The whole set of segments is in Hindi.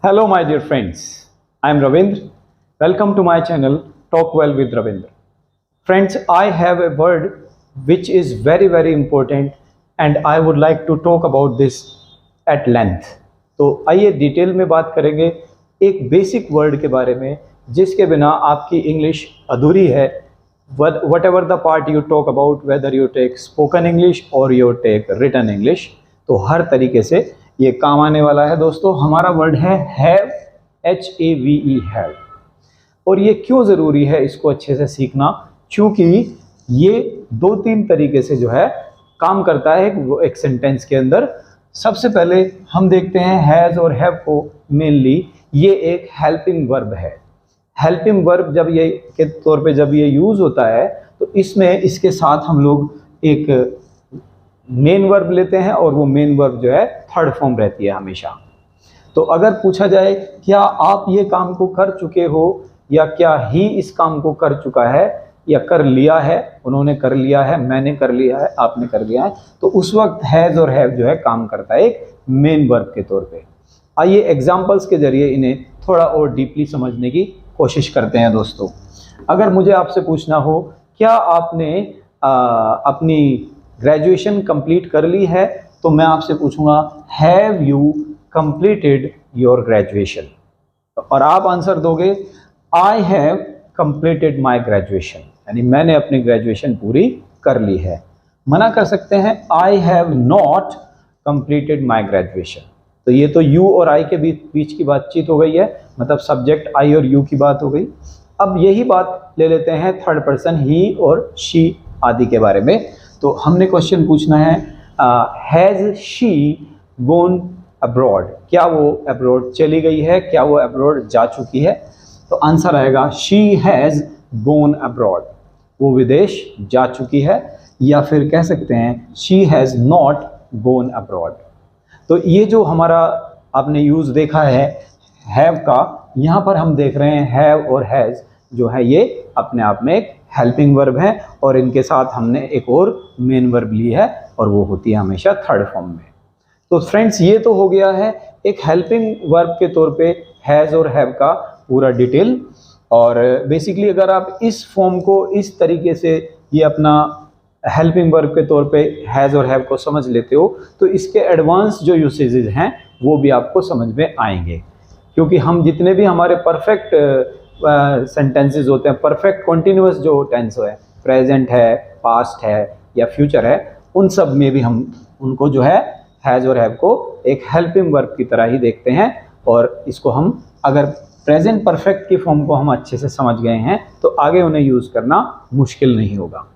Hello, my dear friends. I am Ravindra. Welcome to my channel Talk Well with Ravindra. Friends, I have a word which is very important and I would like to talk about this at length. तो आइए डिटेल में बात करेंगे एक बेसिक वर्ड के बारे में जिसके बिना आपकी इंग्लिश अधूरी है. Whatever the part you talk about, whether you take spoken English or you take written English, तो हर तरीके से ये काम आने वाला है. दोस्तों, हमारा वर्ड है हैव, HAVE, हैव. और ये क्यों ज़रूरी है इसको अच्छे से सीखना, क्योंकि ये दो तीन तरीके से जो है काम करता है एक सेंटेंस के अंदर. सबसे पहले हम देखते हैं हैज़ और हैव को. मेनली ये एक हेल्पिंग वर्ब है. हेल्पिंग वर्ब जब ये के तौर पे जब ये यूज़ होता है तो इसमें इसके साथ हम लोग एक मेन वर्ब लेते हैं और वो मेन वर्ब जो है थर्ड फॉर्म रहती है हमेशा. तो अगर पूछा जाए क्या आप ये काम को कर चुके हो या क्या ही इस काम को कर चुका है या कर लिया है, उन्होंने कर लिया है, मैंने कर लिया है, आपने कर लिया है, तो उस वक्त हैज़ और हैव जो है काम करता है एक मेन वर्ब के तौर पे. आइए एग्जांपल्स के जरिए इन्हें थोड़ा और डीपली समझने की कोशिश करते हैं. दोस्तों, अगर मुझे आपसे पूछना हो क्या आपने अपनी ग्रेजुएशन कंप्लीट कर ली है, तो मैं आपसे पूछूंगा have you completed your graduation, और आप आंसर दोगे I have completed my graduation, यानी मैंने अपनी ग्रेजुएशन पूरी कर ली है. मना कर सकते हैं I have not completed my graduation. तो ये तो यू और आई के बीच की बातचीत हो गई है, मतलब सब्जेक्ट आई और यू की बात हो गई. अब यही बात ले लेते हैं थर्ड पर्सन ही और शी आदि के बारे में. तो हमने क्वेश्चन पूछना है हैज़ शी गोन अब्रॉड, क्या वो अब्रॉड चली गई है, क्या वो अब्रॉड जा चुकी है. तो आंसर आएगा शी हैज़ गोन अब्रॉड, वो विदेश जा चुकी है. या फिर कह सकते हैं she has not gone abroad. तो ये जो हमारा आपने यूज़ देखा है हैव का, यहाँ पर हम देख रहे हैं हैव और हैज़ जो है ये अपने आप में एक हेल्पिंग वर्ब है और इनके साथ हमने एक और मेन वर्ब ली है और वो होती है हमेशा थर्ड फॉर्म में. तो फ्रेंड्स, ये तो हो गया है एक हेल्पिंग वर्ब के तौर पे हैज़ और हैव का पूरा डिटेल. और बेसिकली अगर आप इस फॉर्म को इस तरीके से ये अपना हेल्पिंग वर्ब के तौर पे हैज़ और हैव को समझ लेते हो तो इसके एडवांस जो यूसेजेस हैं वो भी आपको समझ में आएंगे. क्योंकि हम जितने भी हमारे परफेक्ट सेंटेंसेस होते हैं, परफेक्ट कॉन्टिन्यूअस जो टेंस है, प्रेजेंट है, पास्ट है या फ्यूचर है, उन सब में भी हम उनको जो है हैज़ और हैव को एक हेल्पिंग वर्ब की तरह ही देखते हैं. और इसको हम अगर प्रेजेंट परफेक्ट की फॉर्म को हम अच्छे से समझ गए हैं तो आगे उन्हें यूज़ करना मुश्किल नहीं होगा.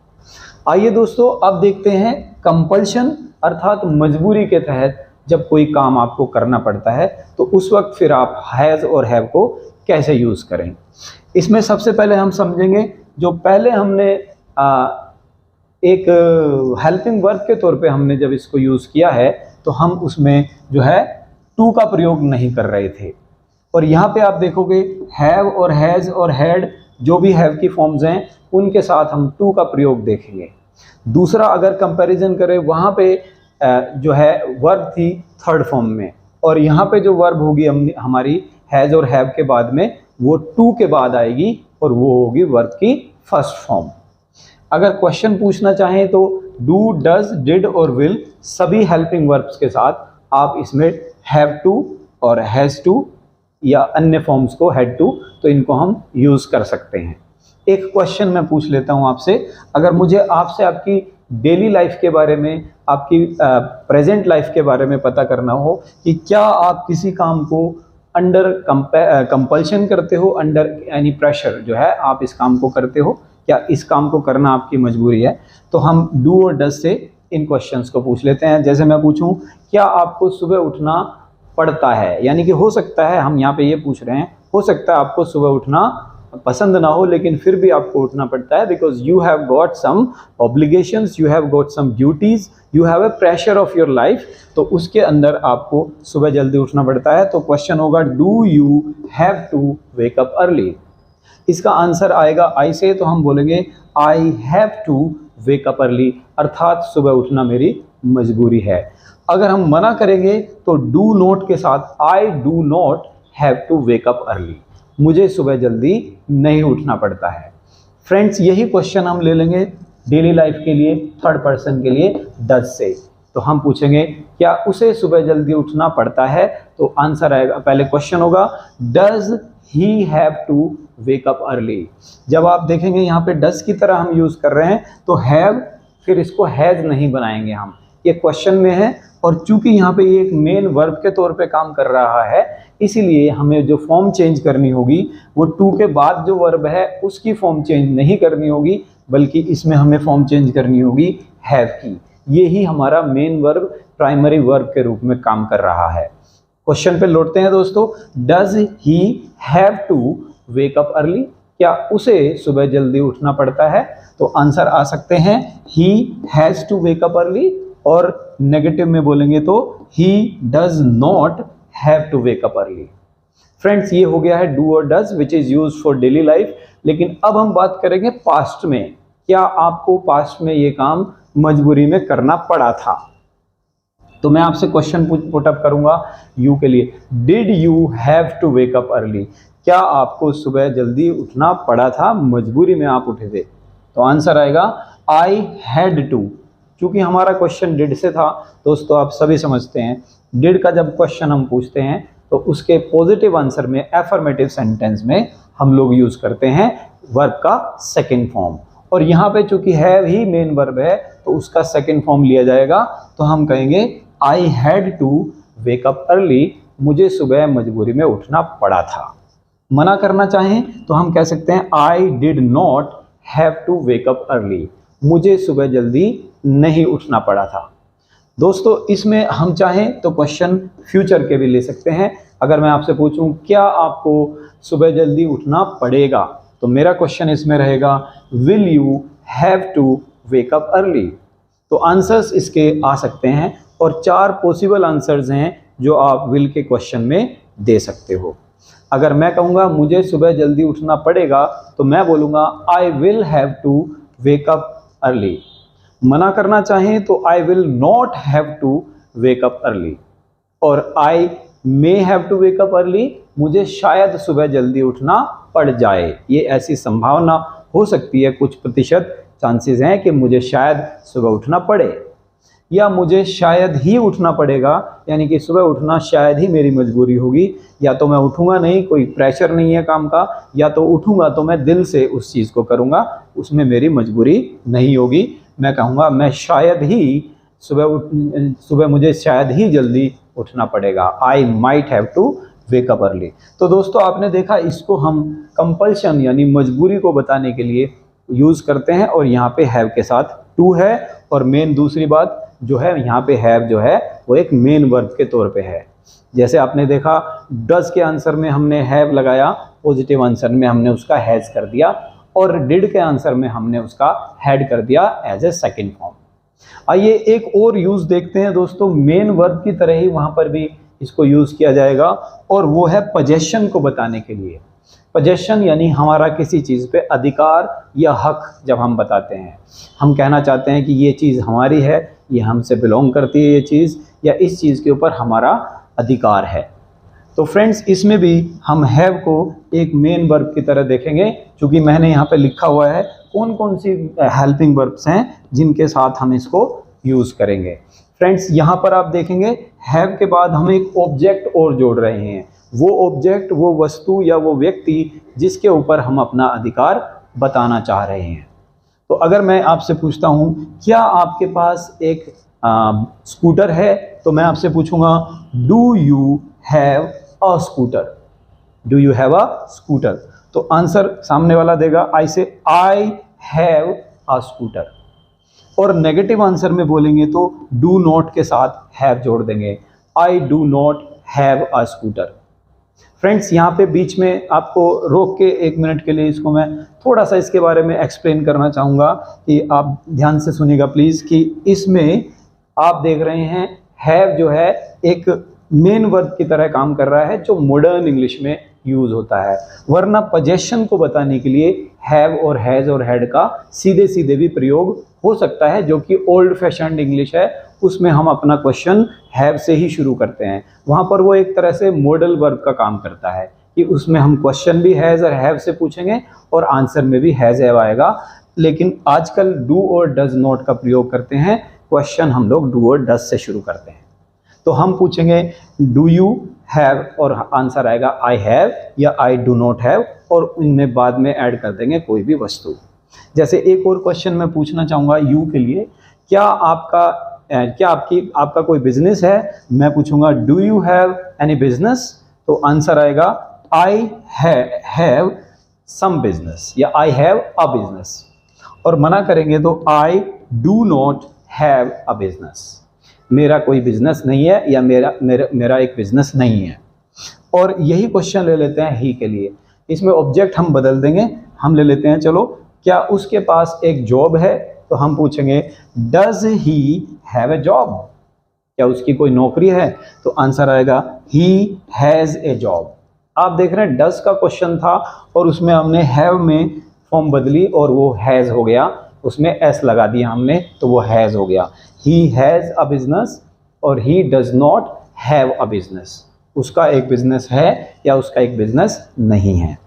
आइए दोस्तों, अब देखते हैं कंपल्शन, अर्थात मजबूरी के तहत जब कोई काम आपको करना पड़ता है तो उस वक्त फिर आप हैज़ और हैव को कैसे यूज़ करें. इसमें सबसे पहले हम समझेंगे जो पहले हमने एक हेल्पिंग वर्ब के तौर पे हमने जब इसको यूज़ किया है तो हम उसमें जो है टू का प्रयोग नहीं कर रहे थे. और यहाँ पे आप देखोगे हैव और हैज़ और हैड जो भी हैव की फॉर्म्स हैं उनके साथ हम टू का प्रयोग देखेंगे. दूसरा, अगर कंपैरिजन करें, वहाँ पे जो है वर्ब थी थर्ड फॉर्म में और यहाँ पे जो वर्ब होगी हमारी हैज़ और हैव के बाद में वो टू के बाद आएगी और वो होगी वर्ब की फर्स्ट फॉर्म. अगर क्वेश्चन पूछना चाहें तो डू, डज, डिड और विल सभी हेल्पिंग वर्ब्स के साथ आप इसमें हैव टू और हैज़ टू या अन्य फॉर्म्स को हैड टू, तो इनको हम यूज़ कर सकते हैं. एक क्वेश्चन मैं पूछ लेता हूं आपसे. अगर मुझे आपसे आपकी डेली लाइफ के बारे में, आपकी प्रेजेंट लाइफ के बारे में पता करना हो कि क्या आप किसी काम को अंडर कंपल्शन करते हो, अंडर एनी प्रेशर जो है आप इस काम को करते हो, क्या इस काम को करना आपकी मजबूरी है, तो हम डू और डज से इन क्वेश्चंस को पूछ लेते हैं. जैसे मैं पूछूं क्या आपको सुबह उठना पड़ता है, यानी कि हो सकता है, हम यहाँ पे ये पूछ रहे हैं, हो सकता है आपको सुबह उठना पसंद ना हो लेकिन फिर भी आपको उठना पड़ता है because you have got some obligations, you have got some duties, you have a pressure of your life. तो उसके अंदर आपको सुबह जल्दी उठना पड़ता है. तो क्वेश्चन होगा do you have to wake up early. इसका आंसर आएगा आई से, तो हम बोलेंगे I have to wake up early, अर्थात सुबह उठना मेरी मजबूरी है. अगर हम मना करेंगे तो डू नॉट के साथ I do not have to wake up early, मुझे सुबह जल्दी नहीं उठना पड़ता है। फ्रेंड्स, यही क्वेश्चन हम ले लेंगे डेली लाइफ के लिए, थर्ड पर्सन के लिए डज से। तो हम पूछेंगे क्या उसे सुबह जल्दी उठना पड़ता है, तो आंसर आएगा, पहले क्वेश्चन होगा does he have to wake up early. जब आप देखेंगे यहाँ पे डज की तरह हम यूज कर रहे हैं तो हैव, फिर इसको हैज नहीं बनाएंगे हम, ये क्वेश्चन में है और चूंकि यहाँ पे ये एक मेन वर्ब के तौर पे काम कर रहा है, इसीलिए हमें जो फॉर्म चेंज करनी होगी वो टू के बाद जो वर्ब है उसकी फॉर्म चेंज नहीं करनी होगी, बल्कि इसमें हमें फॉर्म चेंज करनी होगी हैव की। ये ही हमारा मेन वर्ब प्राइमरी वर्ब के रूप में काम कर रहा है। क्वेश्चन पे लौटते हैं दोस्तों, does he have to wake up early, क्या उसे सुबह जल्दी उठना पड़ता है, तो आंसर आ सकते हैं he has to wake up early, और नेगेटिव में बोलेंगे तो he does not have to wake up early. Friends, ये हो गया है डू और does which is used for daily life. लेकिन अब हम बात करेंगे पास्ट में, क्या आपको पास्ट में ये काम मजबूरी में करना पड़ा था। तो मैं आपसे क्वेश्चन पुटअप करूंगा यू के लिए, did you have to wake up early, क्या आपको सुबह जल्दी उठना पड़ा था, मजबूरी में आप उठे थे, तो आंसर आएगा आई हैड टू। क्योंकि हमारा क्वेश्चन डिड से था दोस्तों, आप सभी समझते हैं डिड का जब क्वेश्चन हम पूछते हैं तो उसके पॉजिटिव आंसर में एफर्मेटिव सेंटेंस में हम लोग यूज करते हैं वर्ब का सेकंड फॉर्म, और यहाँ पे चूंकि हैव ही मेन वर्ब है तो उसका सेकंड फॉर्म लिया जाएगा, तो हम कहेंगे I had to wake up early, मुझे सुबह मजबूरी में उठना पड़ा था। मना करना चाहें तो हम कह सकते हैं I did not have to wake up early, मुझे सुबह जल्दी नहीं उठना पड़ा था। दोस्तों, इसमें हम चाहें तो क्वेश्चन फ्यूचर के भी ले सकते हैं। अगर मैं आपसे पूछूं क्या आपको सुबह जल्दी उठना पड़ेगा, तो मेरा क्वेश्चन इसमें रहेगा will you have to wake up early, तो आंसर्स इसके आ सकते हैं, और 4 पॉसिबल आंसर्स हैं जो आप विल के क्वेश्चन में दे सकते हो। अगर मैं कहूँगा मुझे सुबह जल्दी उठना पड़ेगा, तो मैं बोलूँगा I will have to wake up early. मना करना चाहें तो I will not have to wake up early, और I may have to wake up early, मुझे शायद सुबह जल्दी उठना पड़ जाए, ये ऐसी संभावना हो सकती है, कुछ प्रतिशत चांसेस हैं कि मुझे शायद सुबह उठना पड़े, या मुझे शायद ही उठना पड़ेगा, यानी कि सुबह उठना शायद ही मेरी मजबूरी होगी, या तो मैं उठूंगा नहीं, कोई प्रेशर नहीं है काम का, या तो उठूंगा तो मैं दिल से उस चीज़ को करूंगा, उसमें मेरी मजबूरी नहीं होगी। मैं कहूँगा मैं शायद ही सुबह मुझे शायद ही जल्दी उठना पड़ेगा, I might have to wake up early. तो दोस्तों, आपने देखा इसको हम कंपल्शन यानी मजबूरी को बताने के लिए यूज़ करते हैं, और यहाँ पे हैव के साथ टू है, और मेन दूसरी बात जो है यहाँ पे हैव जो है वो एक मेन वर्ब के तौर पे है। जैसे आपने देखा डज के आंसर में हमने हैव लगाया, पॉजिटिव आंसर में हमने उसका हैज कर दिया, और डिड के आंसर में हमने उसका हैड कर दिया एज ए सेकेंड फॉर्म। आइए एक और यूज देखते हैं दोस्तों, मेन वर्ब की तरह ही वहां पर भी इसको यूज किया जाएगा, और वो है पोजेशन को बताने के लिए। पोजेशन यानी हमारा किसी चीज़ पे अधिकार या हक जब हम बताते हैं, हम कहना चाहते हैं कि ये चीज़ हमारी है, ये हमसे बिलोंग करती है ये चीज़, या इस चीज़ के ऊपर हमारा अधिकार है। तो फ्रेंड्स, इसमें भी हम हैव को एक मेन वर्ब की तरह देखेंगे, क्योंकि मैंने यहाँ पे लिखा हुआ है कौन कौन सी हेल्पिंग वर्ब्स हैं जिनके साथ हम इसको यूज़ करेंगे। फ्रेंड्स, यहाँ पर आप देखेंगे हैव के बाद हम एक ऑब्जेक्ट और जोड़ रहे हैं, वो ऑब्जेक्ट, वो वस्तु या वो व्यक्ति जिसके ऊपर हम अपना अधिकार बताना चाह रहे हैं। तो अगर मैं आपसे पूछता हूँ क्या आपके पास एक स्कूटर है, तो मैं आपसे पूछूंगा do you have a scooter, do you have a scooter, तो आंसर सामने वाला देगा आई से आई हैव अ स्कूटर, और नेगेटिव आंसर में बोलेंगे तो डू नॉट के साथ हैव जोड़ देंगे, आई do not have a scooter. Friends, यहाँ पे बीच में आपको रोक के 1 मिनट के लिए इसको मैं थोड़ा सा इसके बारे में एक्सप्लेन करना चाहूँगा, कि आप ध्यान से सुनिएगा प्लीज़, कि इसमें आप देख रहे हैं हैव जो है एक मेन वर्ब की तरह काम कर रहा है, जो मॉडर्न इंग्लिश में यूज़ होता है, वरना पोजेशन को बताने के लिए हैव और हैज़ और हैड का सीधे सीधे भी प्रयोग हो सकता है, जो कि ओल्ड फैशन्ड इंग्लिश है, उसमें हम अपना क्वेश्चन हैव से ही शुरू करते हैं। वहाँ पर वो एक तरह से मॉडल वर्ब का काम करता है कि उसमें हम क्वेश्चन भी हैज़ और हैव से पूछेंगे और आंसर में भी हैज़ हैव आएगा। लेकिन आजकल डू और डज नॉट का प्रयोग करते हैं, क्वेश्चन हम लोग डू और डज से शुरू करते हैं। तो हम पूछेंगे डू यू हैव और आंसर आएगा आई हैव या आई डू नॉट हैव, और इनमें बाद में ऐड कर देंगे कोई भी वस्तु। जैसे एक और क्वेश्चन मैं पूछना चाहूँगा यू के लिए, क्या आपका कोई बिजनेस है? मैं पूछूंगा do you have any business, तो आंसर आएगा आई हैव सम बिजनेस या आई हैव अ बिजनेस। और मना करेंगे तो आई do not have a business, मेरा कोई बिजनेस नहीं है या मेरा एक बिजनेस नहीं है। और यही क्वेश्चन ले लेते हैं ही के लिए, इसमें ऑब्जेक्ट हम बदल देंगे, हम ले लेते हैं चलो क्या उसके पास एक जॉब है, तो हम पूछेंगे does he have a job, क्या उसकी कोई नौकरी है, तो आंसर आएगा ही हैज़ ए जॉब। आप देख रहे हैं डज का क्वेश्चन था और उसमें हमने हैव में फॉर्म बदली और वो हैज़ हो गया, उसमें एस लगा दिया हमने तो वो हैज़ हो गया। ही हैज़ अ बिजनेस और ही does not have a business, उसका एक बिजनेस है या उसका एक बिजनेस नहीं है।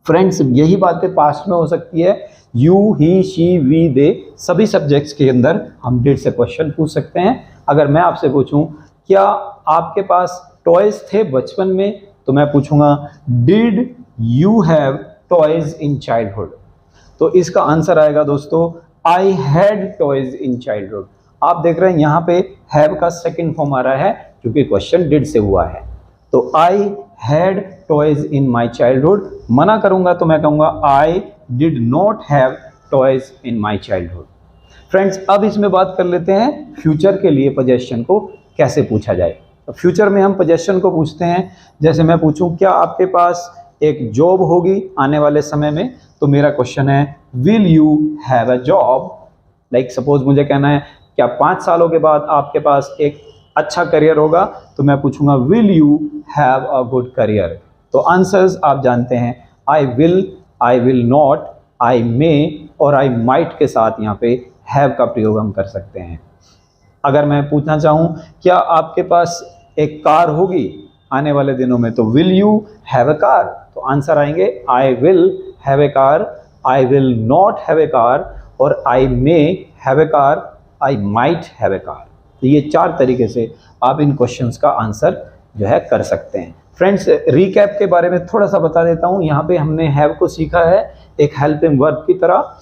फ्रेंड्स, यही बातें पास्ट में हो सकती है, यू ही शी वी दे सभी सब्जेक्ट्स के अंदर हम डिड से क्वेश्चन पूछ सकते हैं। अगर मैं आपसे पूछूं क्या आपके पास टॉयज थे बचपन में, तो मैं पूछूंगा did you have toys in childhood, तो इसका आंसर आएगा दोस्तों I had toys in childhood. आप देख रहे हैं यहाँ पे हैव का सेकंड फॉर्म आ रहा है क्योंकि क्वेश्चन डिड से हुआ है। तो I had toys in my childhood, मना करूंगा तो मैं कहूँगा आई did not have toys in my childhood. Friends, अब इसमें बात कर लेते हैं फ्यूचर के लिए पोजेशन को कैसे पूछा जाए। तो फ्यूचर में हम पोजेशन को पूछते हैं, जैसे मैं पूछूं क्या आपके पास एक जॉब होगी आने वाले समय में, तो मेरा क्वेश्चन है will you have a job. Like suppose मुझे कहना है क्या 5 सालों के बाद आपके पास एक अच्छा करियर होगा, तो मैं पूछूंगा will you have a good career. तो आंसर्स आप जानते हैं आई विल नॉट, आई मे और आई माइट के साथ यहाँ पे हैव का प्रयोग हम कर सकते हैं। अगर मैं पूछना चाहूँ क्या आपके पास एक कार होगी आने वाले दिनों में, तो will you have a car, तो आंसर आएंगे I will have a car, I will not have a car और I may have a car, I might have a car. तो ये 4 तरीके से आप इन क्वेश्चंस का आंसर जो है कर सकते हैं। फ्रेंड्स, रिकैप के बारे में थोड़ा सा बता देता हूँ। यहाँ पे हमने हैव को सीखा है एक हेल्पिंग वर्ब की तरह,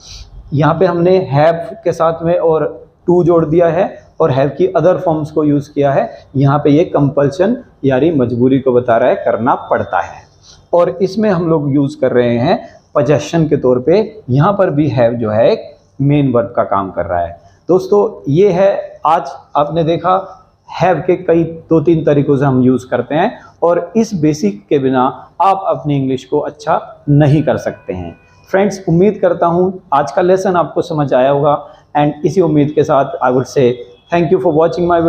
यहाँ पे हमने हैव के साथ में और टू जोड़ दिया है और हैव की अदर फॉर्म्स को यूज़ किया है। यहाँ पे ये कंपल्शन यानी मजबूरी को बता रहा है, करना पड़ता है। और इसमें हम लोग यूज़ कर रहे हैं पोजेशन के तौर पे, यहाँ पर भी हैव जो है एक मेन वर्ब का काम कर रहा है। दोस्तों, ये है आज आपने देखा हैव के कई 2-3 तरीकों से हम यूज़ करते हैं और इस बेसिक के बिना आप अपनी इंग्लिश को अच्छा नहीं कर सकते हैं। फ्रेंड्स, उम्मीद करता हूँ आज का लेसन आपको समझ आया होगा एंड इसी उम्मीद के साथ I would say thank you for watching my video.